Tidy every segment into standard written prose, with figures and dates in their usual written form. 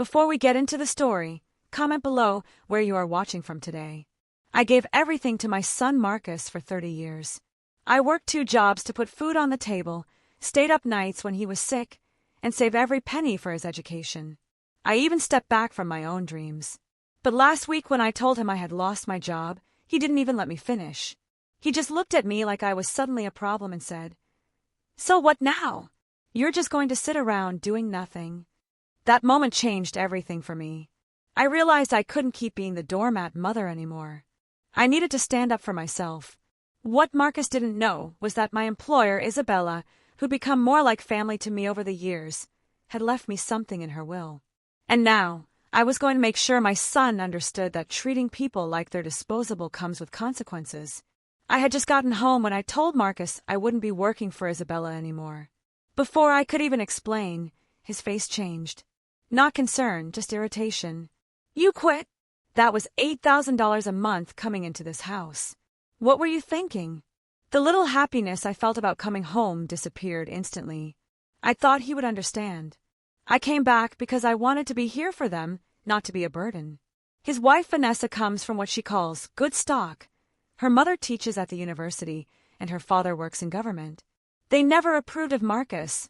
Before we get into the story, comment below where you are watching from today. I gave everything to my son Marcus for 30 years. I worked 2 jobs to put food on the table, stayed up nights when he was sick, and saved every penny for his education. I even stepped back from my own dreams. But last week when I told him I had lost my job, he didn't even let me finish. He just looked at me like I was suddenly a problem and said, "So what now? You're just going to sit around doing nothing." That moment changed everything for me. I realized I couldn't keep being the doormat mother anymore. I needed to stand up for myself. What Marcus didn't know was that my employer, Isabella, who'd become more like family to me over the years, had left me something in her will. And now, I was going to make sure my son understood that treating people like they're disposable comes with consequences. I had just gotten home when I told Marcus I wouldn't be working for Isabella anymore. Before I could even explain, his face changed. Not concern, just irritation. "You quit?" That was $8,000 a month coming into this house. What were you thinking? The little happiness I felt about coming home disappeared instantly. I thought he would understand. I came back because I wanted to be here for them, not to be a burden. His wife Vanessa comes from what she calls good stock. Her mother teaches at the university, and her father works in government. They never approved of Marcus,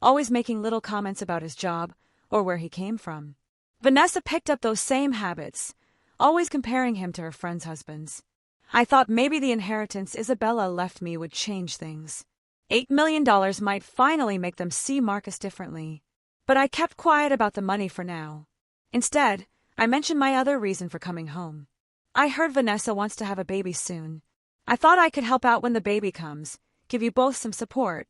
always making little comments about his job or where he came from. Vanessa picked up those same habits, always comparing him to her friends' husbands. I thought maybe the inheritance Isabella left me would change things. $8 million might finally make them see Marcus differently. But I kept quiet about the money for now. Instead, I mentioned my other reason for coming home. I heard Vanessa wants to have a baby soon. I thought I could help out when the baby comes, give you both some support.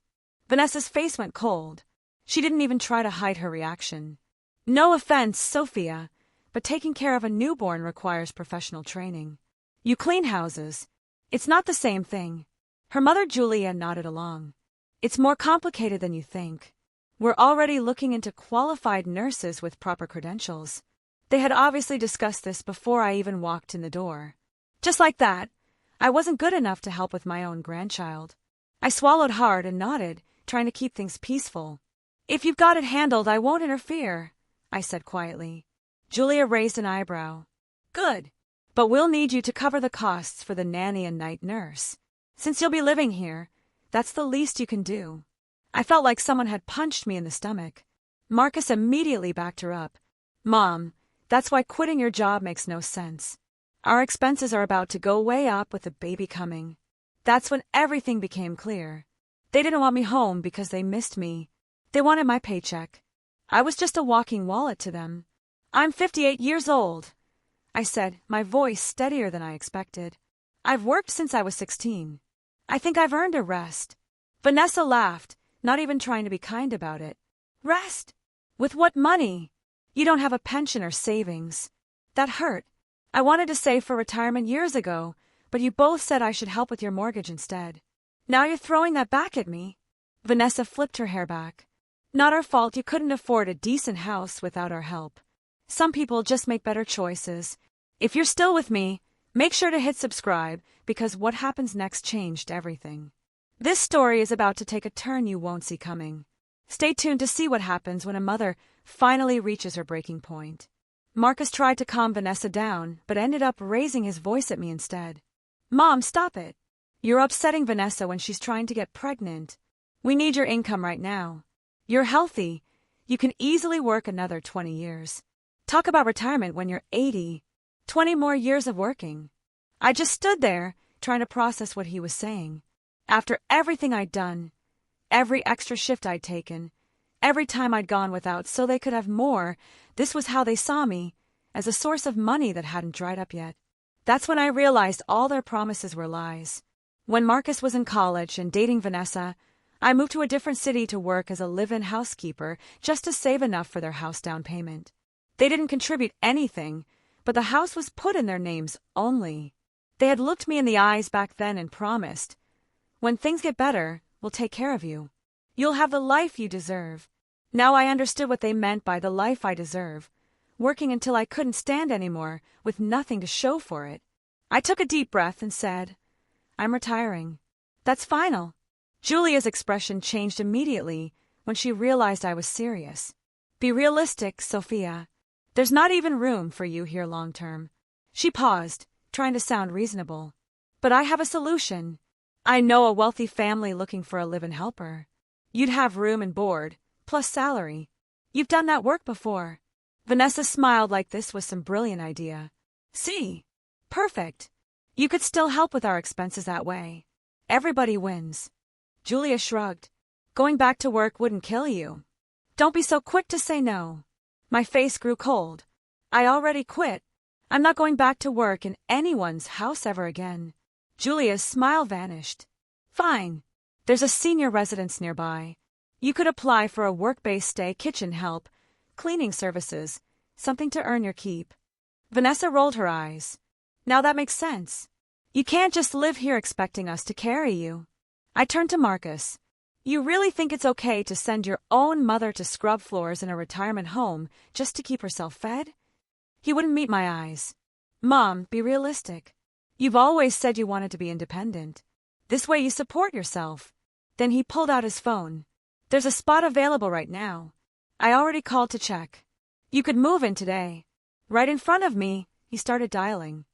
Vanessa's face went cold. She didn't even try to hide her reaction. No offense, Sophia, but taking care of a newborn requires professional training. You clean houses. It's not the same thing. Her mother Julia nodded along. It's more complicated than you think. We're already looking into qualified nurses with proper credentials. They had obviously discussed this before I even walked in the door. Just like that, I wasn't good enough to help with my own grandchild. I swallowed hard and nodded, trying to keep things peaceful. "If you've got it handled, I won't interfere," I said quietly. Julia raised an eyebrow. "Good. But we'll need you to cover the costs for the nanny and night nurse. Since you'll be living here, that's the least you can do." I felt like someone had punched me in the stomach. Marcus immediately backed her up. "Mom, that's why quitting your job makes no sense. Our expenses are about to go way up with the baby coming." That's when everything became clear. They didn't want me home because they missed me. They wanted my paycheck. I was just a walking wallet to them. "I'm 58 years old," I said, my voice steadier than I expected. "I've worked since I was 16. I think I've earned a rest." Vanessa laughed, not even trying to be kind about it. "Rest? With what money? You don't have a pension or savings." That hurt. I wanted to save for retirement years ago, but you both said I should help with your mortgage instead. Now you're throwing that back at me. Vanessa flipped her hair back. "Not our fault you couldn't afford a decent house without our help. Some people just make better choices. If you're still with me, make sure to hit subscribe because what happens next changed everything. This story is about to take a turn you won't see coming. Stay tuned to see what happens when a mother finally reaches her breaking point. Marcus tried to calm Vanessa down, but ended up raising his voice at me instead. "Mom, stop it. You're upsetting Vanessa when she's trying to get pregnant. We need your income right now. You're healthy. You can easily work another 20 years. Talk about retirement when you're 80. 20 more years of working." I just stood there, trying to process what he was saying. After everything I'd done, every extra shift I'd taken, every time I'd gone without so they could have more, this was how they saw me, as a source of money that hadn't dried up yet. That's when I realized all their promises were lies. When Marcus was in college and dating Vanessa, I moved to a different city to work as a live-in housekeeper just to save enough for their house down payment. They didn't contribute anything, but the house was put in their names only. They had looked me in the eyes back then and promised, "When things get better, we'll take care of you. You'll have the life you deserve." Now I understood what they meant by the life I deserve, working until I couldn't stand anymore with nothing to show for it. I took a deep breath and said, "I'm retiring." "That's final." Julia's expression changed immediately when she realized I was serious. "Be realistic, Sophia. There's not even room for you here long term. She paused, trying to sound reasonable. But I have a solution. I know a wealthy family looking for a live-in helper. You'd have room and board, plus salary. You've done that work before. Vanessa smiled like this was some brilliant idea. See? Perfect. You could still help with our expenses that way. Everybody wins. Julia shrugged. Going back to work wouldn't kill you. Don't be so quick to say no. My face grew cold. I already quit. I'm not going back to work in anyone's house ever again. Julia's smile vanished. Fine. There's a senior residence nearby. You could apply for a work-based stay kitchen help, cleaning services, something to earn your keep. Vanessa rolled her eyes. Now that makes sense. You can't just live here expecting us to carry you. I turned to Marcus. You really think it's okay to send your own mother to scrub floors in a retirement home just to keep herself fed? He wouldn't meet my eyes. Mom, be realistic. You've always said you wanted to be independent. This way you support yourself. Then he pulled out his phone. There's a spot available right now. I already called to check. You could move in today. Right in front of me, he started dialing.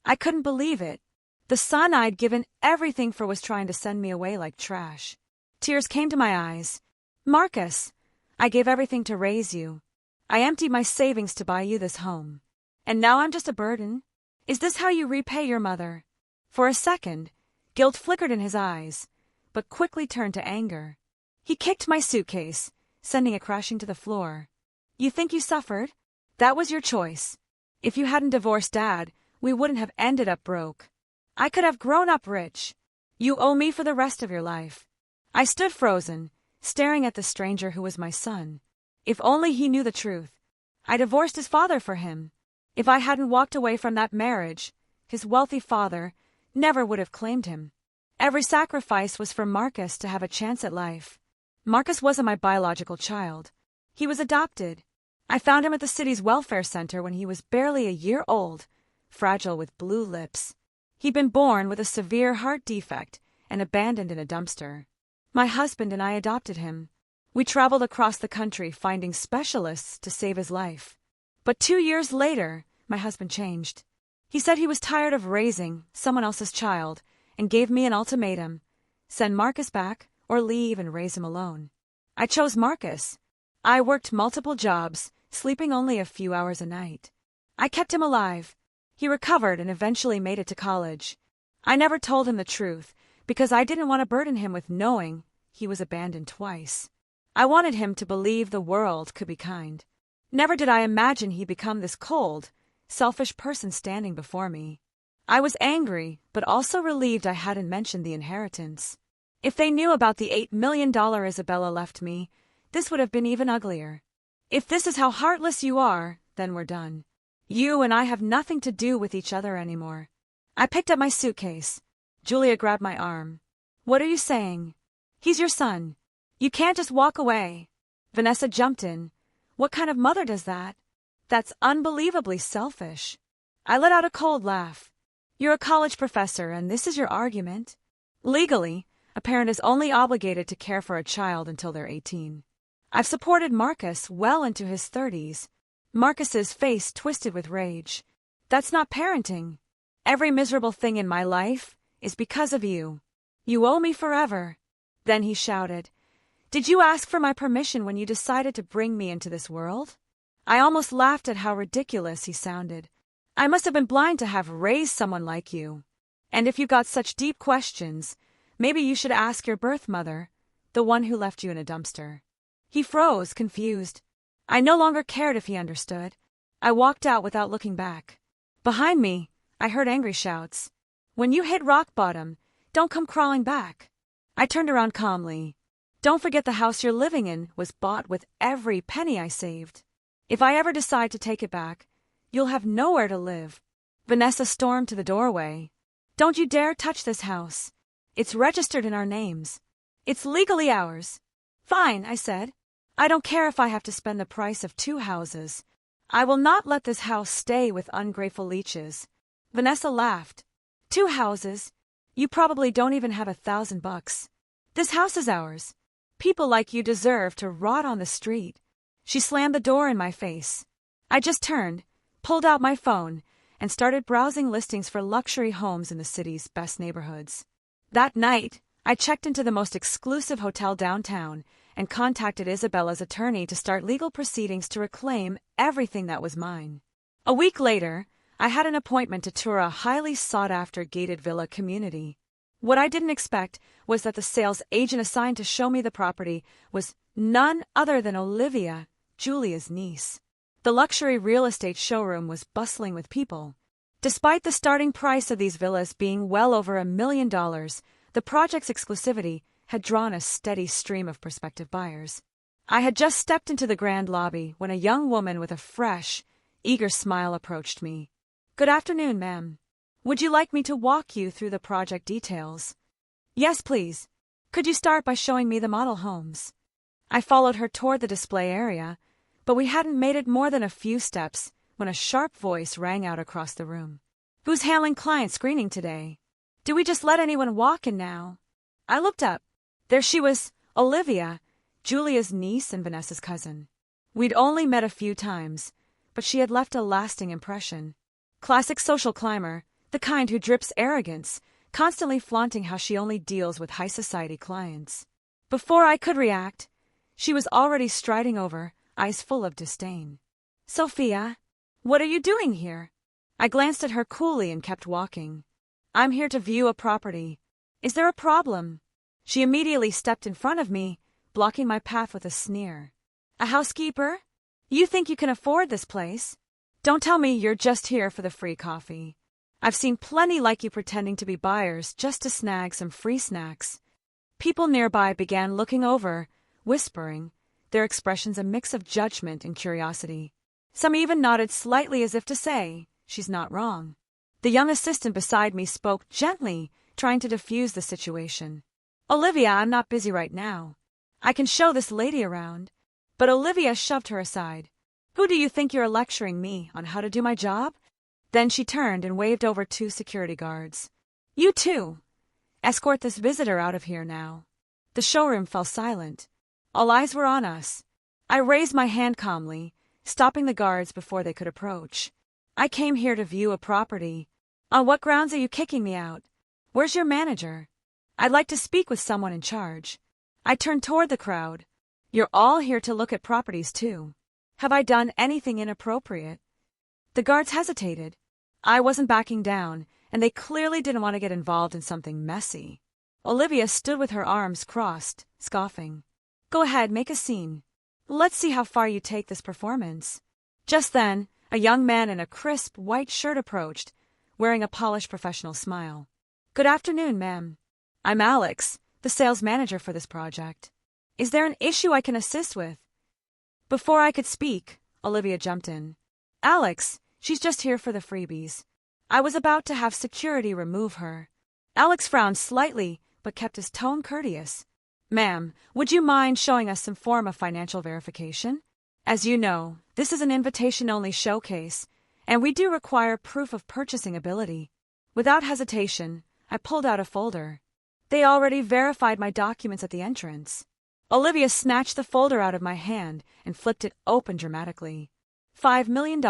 I couldn't believe it. The son I'd given everything for was trying to send me away like trash. Tears came to my eyes. Marcus, I gave everything to raise you. I emptied my savings to buy you this home. And now I'm just a burden? Is this how you repay your mother? For a second, guilt flickered in his eyes, but quickly turned to anger. He kicked my suitcase, sending it crashing to the floor. You think you suffered? That was your choice. If you hadn't divorced Dad, we wouldn't have ended up broke. I could have grown up rich. You owe me for the rest of your life. I stood frozen, staring at the stranger who was my son. If only he knew the truth. I divorced his father for him. If I hadn't walked away from that marriage, his wealthy father never would have claimed him. Every sacrifice was for Marcus to have a chance at life. Marcus wasn't my biological child. He was adopted. I found him at the city's welfare center when he was barely a year old, fragile with blue lips. He'd been born with a severe heart defect and abandoned in a dumpster. My husband and I adopted him. We traveled across the country finding specialists to save his life. But 2 years later, my husband changed. He said he was tired of raising someone else's child and gave me an ultimatum: send Marcus back or leave and raise him alone. I chose Marcus. I worked multiple jobs, sleeping only a few hours a night. I kept him alive. He recovered and eventually made it to college. I never told him the truth because I didn't want to burden him with knowing he was abandoned twice. I wanted him to believe the world could be kind. Never did I imagine he'd become this cold, selfish person standing before me. I was angry, but also relieved I hadn't mentioned the inheritance. If they knew about the $8 million Isabella left me, this would have been even uglier. If this is how heartless you are, then we're done. You and I have nothing to do with each other anymore. I picked up my suitcase. Julia grabbed my arm. What are you saying? He's your son. You can't just walk away. Vanessa jumped in. What kind of mother does that? That's unbelievably selfish. I let out a cold laugh. You're a college professor, and this is your argument? Legally, a parent is only obligated to care for a child until they're 18. I've supported Marcus well into his 30s. Marcus's face twisted with rage. That's not parenting. Every miserable thing in my life is because of you. You owe me forever. Then he shouted, Did you ask for my permission when you decided to bring me into this world? I almost laughed at how ridiculous he sounded. I must have been blind to have raised someone like you. And if you got such deep questions, maybe you should ask your birth mother, the one who left you in a dumpster. He froze, confused. I no longer cared if he understood. I walked out without looking back. Behind me, I heard angry shouts. When you hit rock bottom, don't come crawling back. I turned around calmly. Don't forget the house you're living in was bought with every penny I saved. If I ever decide to take it back, you'll have nowhere to live. Vanessa stormed to the doorway. Don't you dare touch this house. It's registered in our names. It's legally ours. Fine, I said. I don't care if I have to spend the price of 2 houses. I will not let this house stay with ungrateful leeches. Vanessa laughed. 2 houses? You probably don't even have $1,000. This house is ours. People like you deserve to rot on the street. She slammed the door in my face. I just turned, pulled out my phone, and started browsing listings for luxury homes in the city's best neighborhoods. That night, I checked into the most exclusive hotel downtown and contacted Isabella's attorney to start legal proceedings to reclaim everything that was mine. A week later, I had an appointment to tour a highly sought-after gated villa community. What I didn't expect was that the sales agent assigned to show me the property was none other than Olivia, Julia's niece. The luxury real estate showroom was bustling with people. Despite the starting price of these villas being well over $1 million, the project's exclusivity had drawn a steady stream of prospective buyers. I had just stepped into the grand lobby when a young woman with a fresh, eager smile approached me. "Good afternoon, ma'am. Would you like me to walk you through the project details?" "Yes, please. Could you start by showing me the model homes?" I followed her toward the display area, but we hadn't made it more than a few steps when a sharp voice rang out across the room. "Who's handling client screening today? Do we just let anyone walk in now?" I looked up. There she was, Olivia, Julia's niece and Vanessa's cousin. We'd only met a few times, but she had left a lasting impression. Classic social climber, the kind who drips arrogance, constantly flaunting how she only deals with high society clients. Before I could react, she was already striding over, eyes full of disdain. "Sophia, what are you doing here?" I glanced at her coolly and kept walking. "I'm here to view a property. Is there a problem?" She immediately stepped in front of me, blocking my path with a sneer. "A housekeeper? You think you can afford this place? Don't tell me you're just here for the free coffee. I've seen plenty like you pretending to be buyers just to snag some free snacks." People nearby began looking over, whispering, their expressions a mix of judgment and curiosity. Some even nodded slightly as if to say, "She's not wrong." The young assistant beside me spoke gently, trying to diffuse the situation. "Olivia, I'm not busy right now. I can show this lady around." But Olivia shoved her aside. "Who do you think you're lecturing me on how to do my job?" Then she turned and waved over 2 security guards. "You too. Escort this visitor out of here now." The showroom fell silent. All eyes were on us. I raised my hand calmly, stopping the guards before they could approach. "I came here to view a property. On what grounds are you kicking me out? Where's your manager? I'd like to speak with someone in charge." I turned toward the crowd. "You're all here to look at properties too. Have I done anything inappropriate?" The guards hesitated. I wasn't backing down, and they clearly didn't want to get involved in something messy. Olivia stood with her arms crossed, scoffing. "Go ahead, make a scene. Let's see how far you take this performance." Just then, a young man in a crisp white shirt approached, wearing a polished professional smile. "Good afternoon, ma'am. I'm Alex, the sales manager for this project. Is there an issue I can assist with?" Before I could speak, Olivia jumped in. "Alex, she's just here for the freebies." I was about to have security remove her. Alex frowned slightly, but kept his tone courteous. "Ma'am, would you mind showing us some form of financial verification? As you know, this is an invitation-only showcase, and we do require proof of purchasing ability." Without hesitation, I pulled out a folder. They already verified my documents at the entrance. Olivia snatched the folder out of my hand and flipped it open dramatically. $5 million?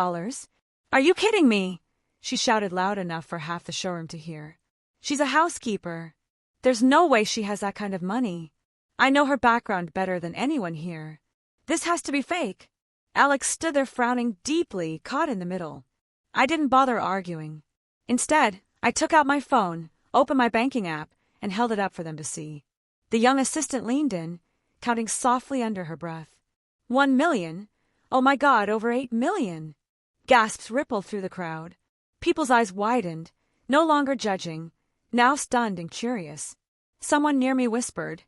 Are you kidding me?" She shouted loud enough for half the showroom to hear. "She's a housekeeper. There's no way she has that kind of money. I know her background better than anyone here. This has to be fake." Alex stood there frowning deeply, caught in the middle. I didn't bother arguing. Instead, I took out my phone, opened my banking app, and held it up for them to see. The young assistant leaned in, counting softly under her breath. $1 million? Oh my God, over $8 million! Gasps rippled through the crowd. People's eyes widened, no longer judging, now stunned and curious. Someone near me whispered,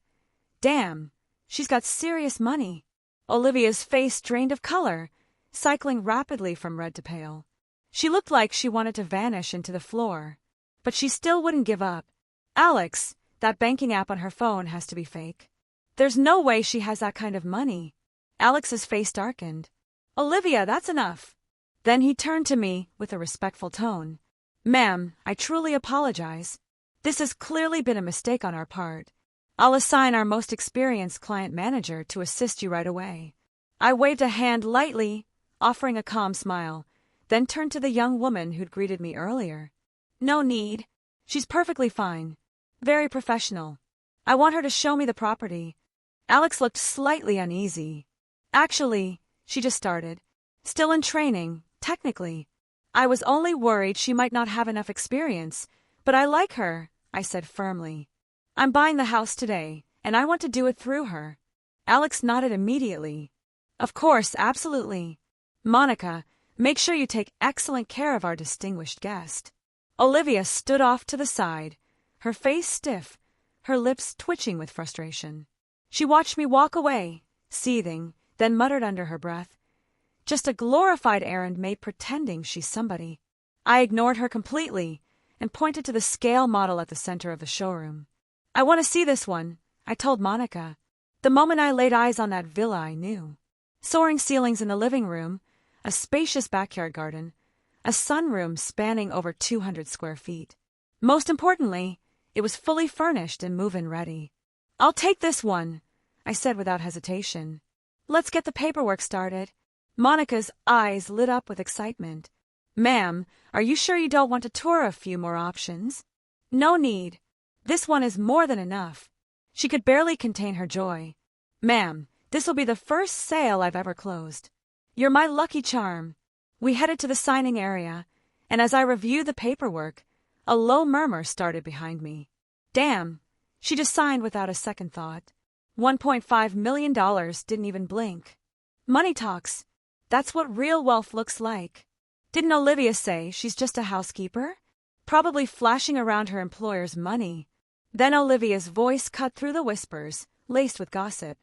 "Damn, she's got serious money." Olivia's face drained of color, cycling rapidly from red to pale. She looked like she wanted to vanish into the floor, but she still wouldn't give up. "Alex, that banking app on her phone has to be fake. There's no way she has that kind of money." Alex's face darkened. "Olivia, that's enough." Then he turned to me with a respectful tone. "Ma'am, I truly apologize. This has clearly been a mistake on our part. I'll assign our most experienced client manager to assist you right away." I waved a hand lightly, offering a calm smile, then turned to the young woman who'd greeted me earlier. No need. She's perfectly fine. Very professional. I want her to show me the property. Alex looked slightly uneasy. Actually, she just started. Still in training, technically. I was only worried she might not have enough experience, but I like her, I said firmly. I'm buying the house today, and I want to do it through her. Alex nodded immediately. Of course, absolutely. Monica, make sure you take excellent care of our distinguished guest. Olivia stood off to the side, her face stiff, her lips twitching with frustration. She watched me walk away, seething, then muttered under her breath, "Just a glorified errand maid pretending she's somebody." I ignored her completely and pointed to the scale model at the center of the showroom. "I want to see this one," I told Monica. The moment I laid eyes on that villa, I knew. Soaring ceilings in the living room, a spacious backyard garden, a sunroom spanning over 200 square feet. Most importantly, it was fully furnished and move-in ready. "I'll take this one," I said without hesitation. "Let's get the paperwork started." Monica's eyes lit up with excitement. "Ma'am, are you sure you don't want to tour a few more options?" "No need. This one is more than enough." She could barely contain her joy. "Ma'am, this'll be the first sale I've ever closed. You're my lucky charm." We headed to the signing area, and as I reviewed the paperwork, a low murmur started behind me. Damn, she just signed without a second thought. $1.5 million didn't even blink. Money talks. That's what real wealth looks like. Didn't Olivia say she's just a housekeeper? Probably flashing around her employer's money. Then Olivia's voice cut through the whispers, laced with gossip.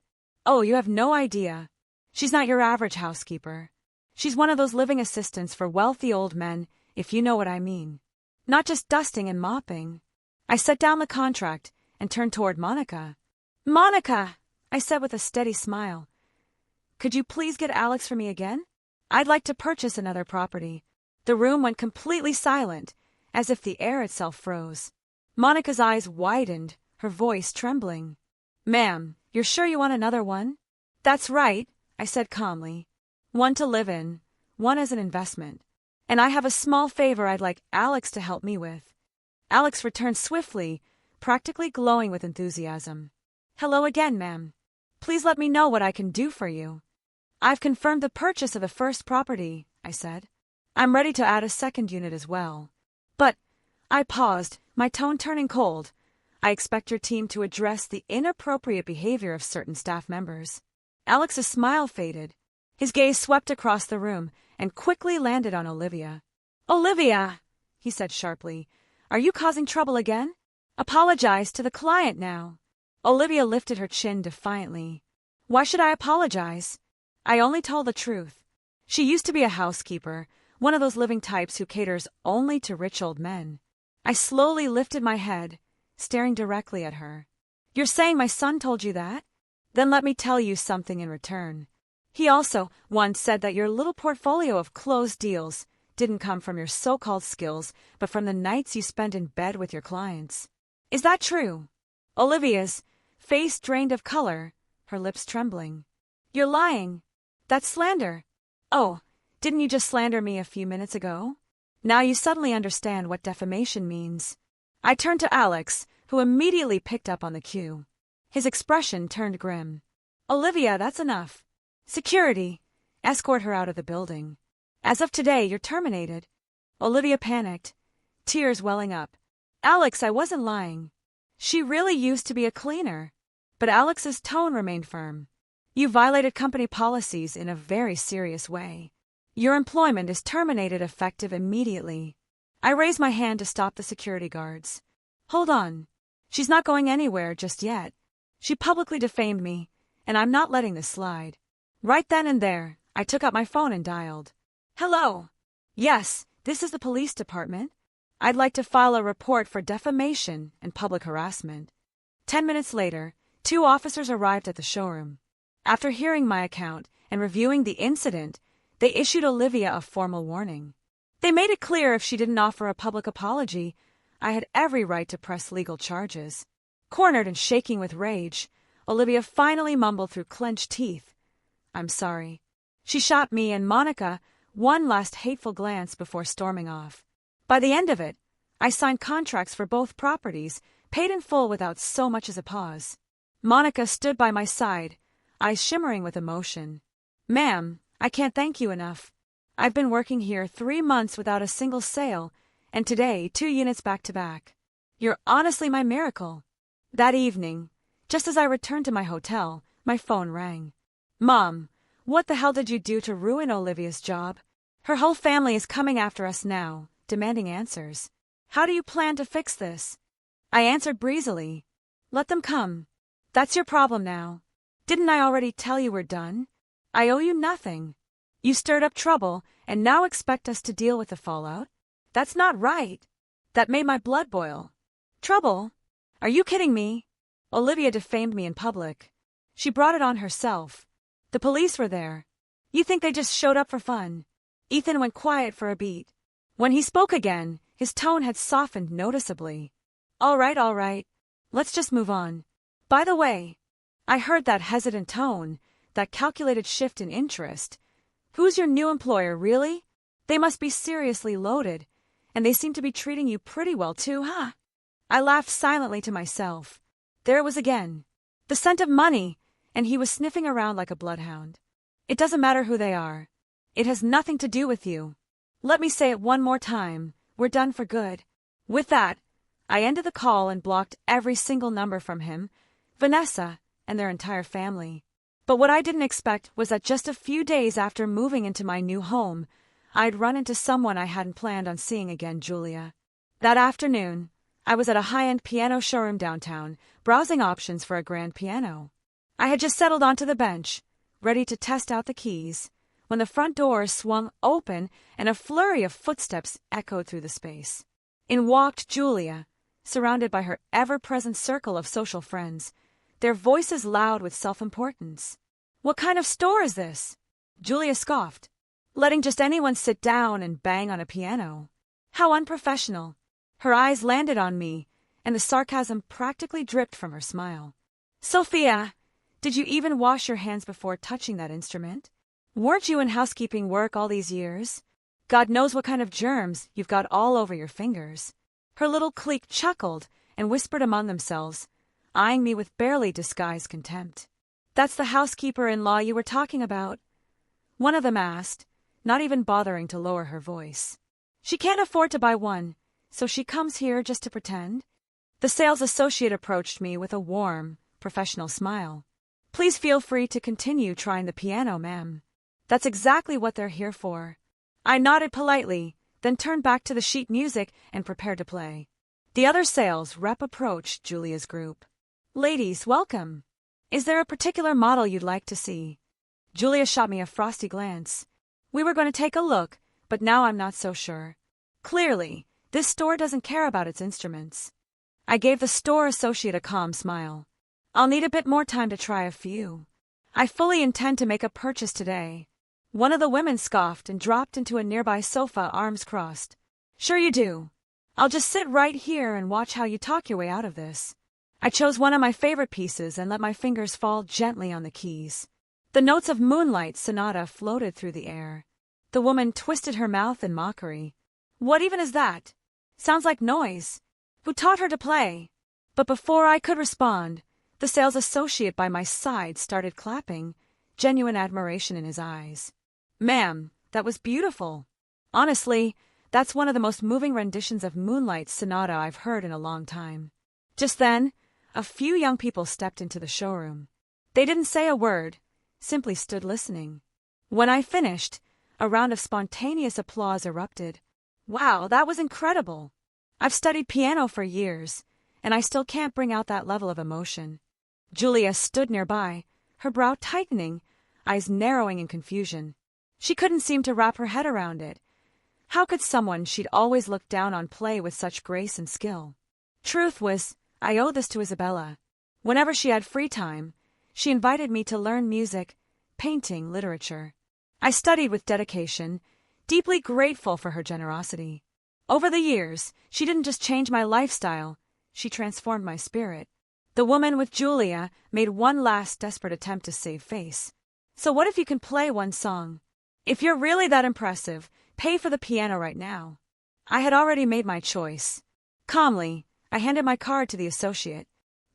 "Oh, you have no idea. She's not your average housekeeper. She's one of those living assistants for wealthy old men, if you know what I mean. Not just dusting and mopping." I set down the contract and turned toward Monica. "Monica," I said with a steady smile, "could you please get Alex for me again? I'd like to purchase another property." The room went completely silent, as if the air itself froze. Monica's eyes widened, her voice trembling. "Ma'am, you're sure you want another one?" "That's right," I said calmly. "One to live in, one as an investment. And I have a small favor I'd like Alex to help me with." Alex returned swiftly, practically glowing with enthusiasm. "Hello again, ma'am. Please let me know what I can do for you." "I've confirmed the purchase of the first property," I said. "I'm ready to add a second unit as well. But," I paused, my tone turning cold, "I expect your team to address the inappropriate behavior of certain staff members." Alex's smile faded. His gaze swept across the room and quickly landed on Olivia. "Olivia," he said sharply, "are you causing trouble again? Apologize to the client now." Olivia lifted her chin defiantly. "Why should I apologize? I only told the truth. She used to be a housekeeper, one of those living types who caters only to rich old men." I slowly lifted my head, staring directly at her. "You're saying my son told you that? Then let me tell you something in return. He also once said that your little portfolio of closed deals didn't come from your so-called skills, but from the nights you spend in bed with your clients. Is that true?" Olivia's face drained of color, her lips trembling. "You're lying. That's slander." "Oh, didn't you just slander me a few minutes ago? Now you suddenly understand what defamation means." I turned to Alex, who immediately picked up on the cue. His expression turned grim. "Olivia, that's enough. Security, escort her out of the building. As of today, you're terminated." Olivia panicked, tears welling up. "Alex, I wasn't lying. She really used to be a cleaner." But Alex's tone remained firm. "You violated company policies in a very serious way. Your employment is terminated effective immediately." I raised my hand to stop the security guards. "Hold on. She's not going anywhere just yet. She publicly defamed me, and I'm not letting this slide." Right then and there, I took up my phone and dialed. "Hello. Yes, this is the police department. I'd like to file a report for defamation and public harassment." 10 minutes later, 2 officers arrived at the showroom. After hearing my account and reviewing the incident, they issued Olivia a formal warning. They made it clear if she didn't offer a public apology, I had every right to press legal charges. Cornered and shaking with rage, Olivia finally mumbled through clenched teeth, "I'm sorry." She shot me and Monica one last hateful glance before storming off. By the end of it, I signed contracts for both properties, paid in full without so much as a pause. Monica stood by my side, eyes shimmering with emotion. "Ma'am, I can't thank you enough. I've been working here 3 months without a single sale, and today 2 units back to back. You're honestly my miracle." That evening, just as I returned to my hotel, my phone rang. "Mom, what the hell did you do to ruin Olivia's job? Her whole family is coming after us now, demanding answers. How do you plan to fix this?" I answered breezily. "Let them come. That's your problem now. Didn't I already tell you we're done? I owe you nothing. You stirred up trouble and now expect us to deal with the fallout? That's not right." That made my blood boil. Trouble? Are you kidding me? Olivia defamed me in public. She brought it on herself. The police were there. You think they just showed up for fun? Ethan went quiet for a beat. When he spoke again, his tone had softened noticeably. All right. Let's just move on. By the way," I heard that hesitant tone, that calculated shift in interest. "Who's your new employer, really? They must be seriously loaded, and they seem to be treating you pretty well too, huh?" I laughed silently to myself. There it was again. The scent of money, and he was sniffing around like a bloodhound. "It doesn't matter who they are. It has nothing to do with you. Let me say it one more time. We're done for good." With that, I ended the call and blocked every single number from him, Vanessa, and their entire family. But what I didn't expect was that just a few days after moving into my new home, I'd run into someone I hadn't planned on seeing again, Julia. That afternoon, I was at a high-end piano showroom downtown, browsing options for a grand piano. I had just settled onto the bench, ready to test out the keys, when the front door swung open and a flurry of footsteps echoed through the space. In walked Julia, surrounded by her ever-present circle of social friends, their voices loud with self-importance. "What kind of store is this?" Julia scoffed. "Letting just anyone sit down and bang on a piano. How unprofessional." Her eyes landed on me, and the sarcasm practically dripped from her smile. "Sophia, did you even wash your hands before touching that instrument? Weren't you in housekeeping work all these years? God knows what kind of germs you've got all over your fingers." Her little clique chuckled and whispered among themselves, eyeing me with barely disguised contempt. "That's the housekeeper-in-law you were talking about," one of them asked, not even bothering to lower her voice. "She can't afford to buy one, so she comes here just to pretend?" The sales associate approached me with a warm, professional smile. "Please feel free to continue trying the piano, ma'am. That's exactly what they're here for." I nodded politely, then turned back to the sheet music and prepared to play. The other sales rep approached Julia's group. "Ladies, welcome. Is there a particular model you'd like to see?" Julia shot me a frosty glance. "We were going to take a look, but now I'm not so sure. Clearly, this store doesn't care about its instruments." I gave the store associate a calm smile. "I'll need a bit more time to try a few. I fully intend to make a purchase today." One of the women scoffed and dropped into a nearby sofa, arms crossed. "Sure you do. I'll just sit right here and watch how you talk your way out of this." I chose one of my favorite pieces and let my fingers fall gently on the keys. The notes of Moonlight Sonata floated through the air. The woman twisted her mouth in mockery. "What even is that? Sounds like noise. Who taught her to play?" But before I could respond, the sales associate by my side started clapping, genuine admiration in his eyes. "Ma'am, that was beautiful. Honestly, that's one of the most moving renditions of Moonlight Sonata I've heard in a long time." Just then, a few young people stepped into the showroom. They didn't say a word, simply stood listening. When I finished, a round of spontaneous applause erupted. "Wow, that was incredible. I've studied piano for years, and I still can't bring out that level of emotion." Julia stood nearby, her brow tightening, eyes narrowing in confusion. She couldn't seem to wrap her head around it. How could someone she'd always looked down on play with such grace and skill? Truth was, I owe this to Isabella. Whenever she had free time, she invited me to learn music, painting, literature. I studied with dedication, deeply grateful for her generosity. Over the years, she didn't just change my lifestyle, she transformed my spirit. The woman with Julia made one last desperate attempt to save face. So what if you can play one song? If you're really that impressive, pay for the piano right now. I had already made my choice. Calmly, I handed my card to the associate.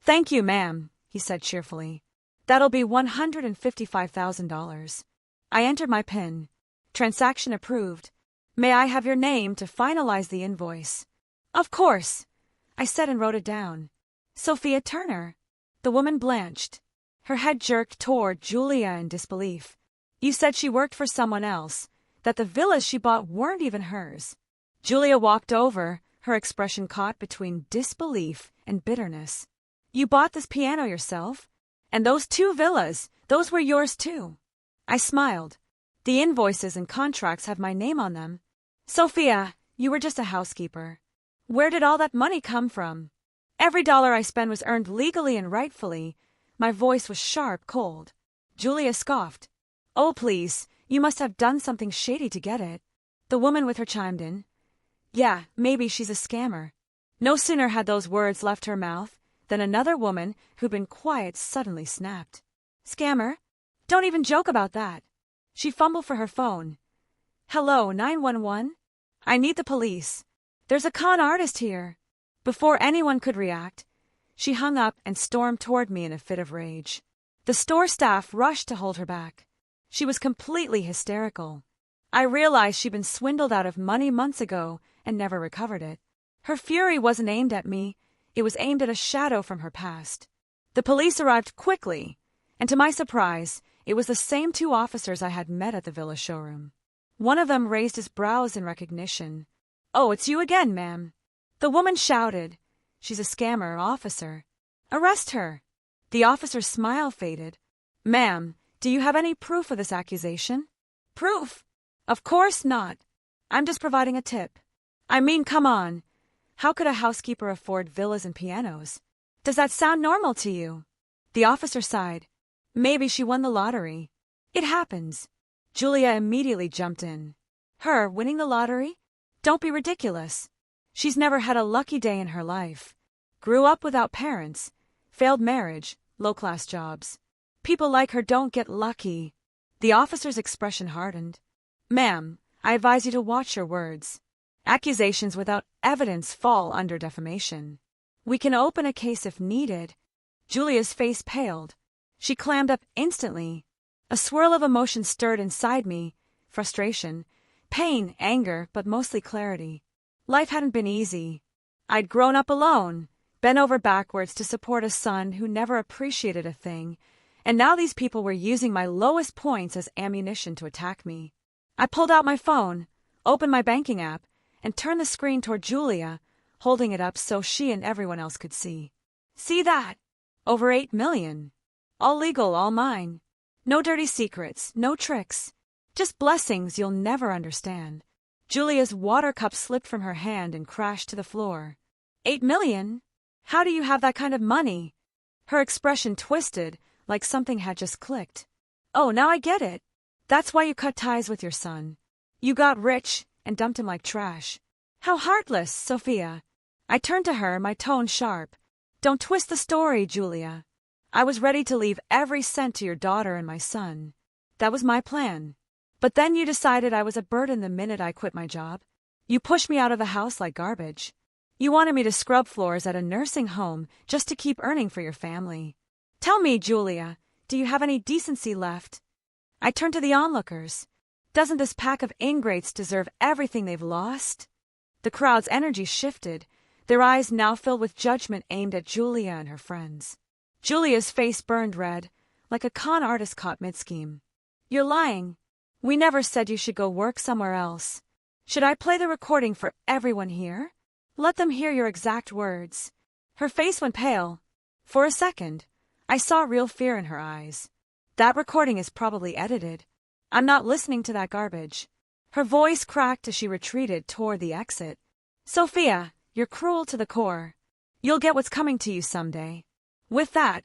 Thank you, ma'am, he said cheerfully. That'll be $155,000. I entered my PIN. Transaction approved. May I have your name to finalize the invoice? Of course, I said and wrote it down. Sophia Turner. The woman blanched. Her head jerked toward Julia in disbelief. You said she worked for someone else, that the villas she bought weren't even hers. Julia walked over, her expression caught between disbelief and bitterness. You bought this piano yourself? And those 2 villas, those were yours too. I smiled. The invoices and contracts have my name on them. Sophia, you were just a housekeeper. Where did all that money come from? Every dollar I spent was earned legally and rightfully. My voice was sharp, cold. Julia scoffed. Oh, please, you must have done something shady to get it. The woman with her chimed in. Yeah, maybe she's a scammer. No sooner had those words left her mouth than another woman who'd been quiet suddenly snapped. Scammer? Don't even joke about that. She fumbled for her phone. Hello, 911? I need the police. There's a con artist here. Before anyone could react, she hung up and stormed toward me in a fit of rage. The store staff rushed to hold her back. She was completely hysterical. I realized she'd been swindled out of money months ago and never recovered it. Her fury wasn't aimed at me, it was aimed at a shadow from her past. The police arrived quickly, and to my surprise, it was the same 2 officers I had met at the villa showroom. One of them raised his brows in recognition. Oh, it's you again, ma'am. The woman shouted. She's a scammer, officer. Arrest her. The officer's smile faded. Ma'am, do you have any proof of this accusation? Proof? Of course not. I'm just providing a tip. I mean, come on. How could a housekeeper afford villas and pianos? Does that sound normal to you? The officer sighed. Maybe she won the lottery. It happens. Julia immediately jumped in. Her winning the lottery? Don't be ridiculous. She's never had a lucky day in her life. Grew up without parents. Failed marriage. Low-class jobs. People like her don't get lucky. The officer's expression hardened. Ma'am, I advise you to watch your words. Accusations without evidence fall under defamation. We can open a case if needed. Julia's face paled. She clammed up instantly. A swirl of emotion stirred inside me. Frustration, pain, anger, but mostly clarity. Life hadn't been easy. I'd grown up alone, bent over backwards to support a son who never appreciated a thing, and now these people were using my lowest points as ammunition to attack me. I pulled out my phone, opened my banking app, and turned the screen toward Julia, holding it up so she and everyone else could see. See that? Over 8 million. All legal, all mine. No dirty secrets, no tricks. Just blessings you'll never understand. Julia's water cup slipped from her hand and crashed to the floor. 8 million? How do you have that kind of money? Her expression twisted, like something had just clicked. Oh, now I get it. That's why you cut ties with your son. You got rich and dumped him like trash. How heartless, Sophia. I turned to her, my tone sharp. Don't twist the story, Julia. I was ready to leave every cent to your daughter and my son. That was my plan. But then you decided I was a burden the minute I quit my job. You pushed me out of the house like garbage. You wanted me to scrub floors at a nursing home just to keep earning for your family. Tell me, Julia, do you have any decency left? I turned to the onlookers. Doesn't this pack of ingrates deserve everything they've lost? The crowd's energy shifted, their eyes now filled with judgment aimed at Julia and her friends. Julia's face burned red, like a con artist caught mid-scheme. You're lying. We never said you should go work somewhere else. Should I play the recording for everyone here? Let them hear your exact words. Her face went pale. For a second, I saw real fear in her eyes. That recording is probably edited. I'm not listening to that garbage. Her voice cracked as she retreated toward the exit. Sophia, you're cruel to the core. You'll get what's coming to you someday. With that,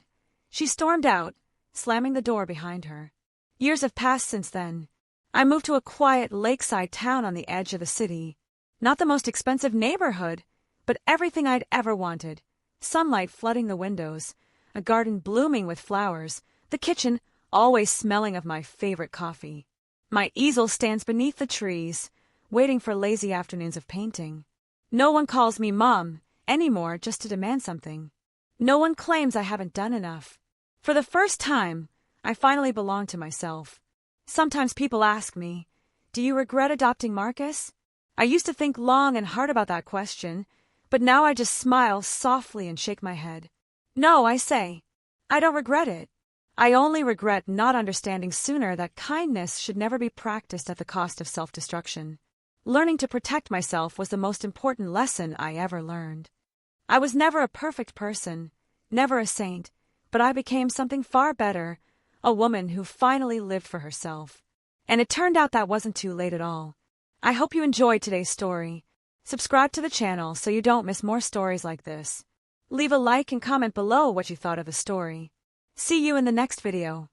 she stormed out, slamming the door behind her. Years have passed since then. I moved to a quiet lakeside town on the edge of the city. Not the most expensive neighborhood, but everything I'd ever wanted. Sunlight flooding the windows, a garden blooming with flowers, the kitchen always smelling of my favorite coffee. My easel stands beneath the trees, waiting for lazy afternoons of painting. No one calls me Mom anymore just to demand something. No one claims I haven't done enough. For the first time, I finally belong to myself. Sometimes people ask me, "Do you regret adopting Marcus?" I used to think long and hard about that question, but now I just smile softly and shake my head. No, I say, I don't regret it. I only regret not understanding sooner that kindness should never be practiced at the cost of self-destruction. Learning to protect myself was the most important lesson I ever learned. I was never a perfect person, never a saint, but I became something far better, a woman who finally lived for herself. And it turned out that wasn't too late at all. I hope you enjoyed today's story. Subscribe to the channel so you don't miss more stories like this. Leave a like and comment below what you thought of the story. See you in the next video.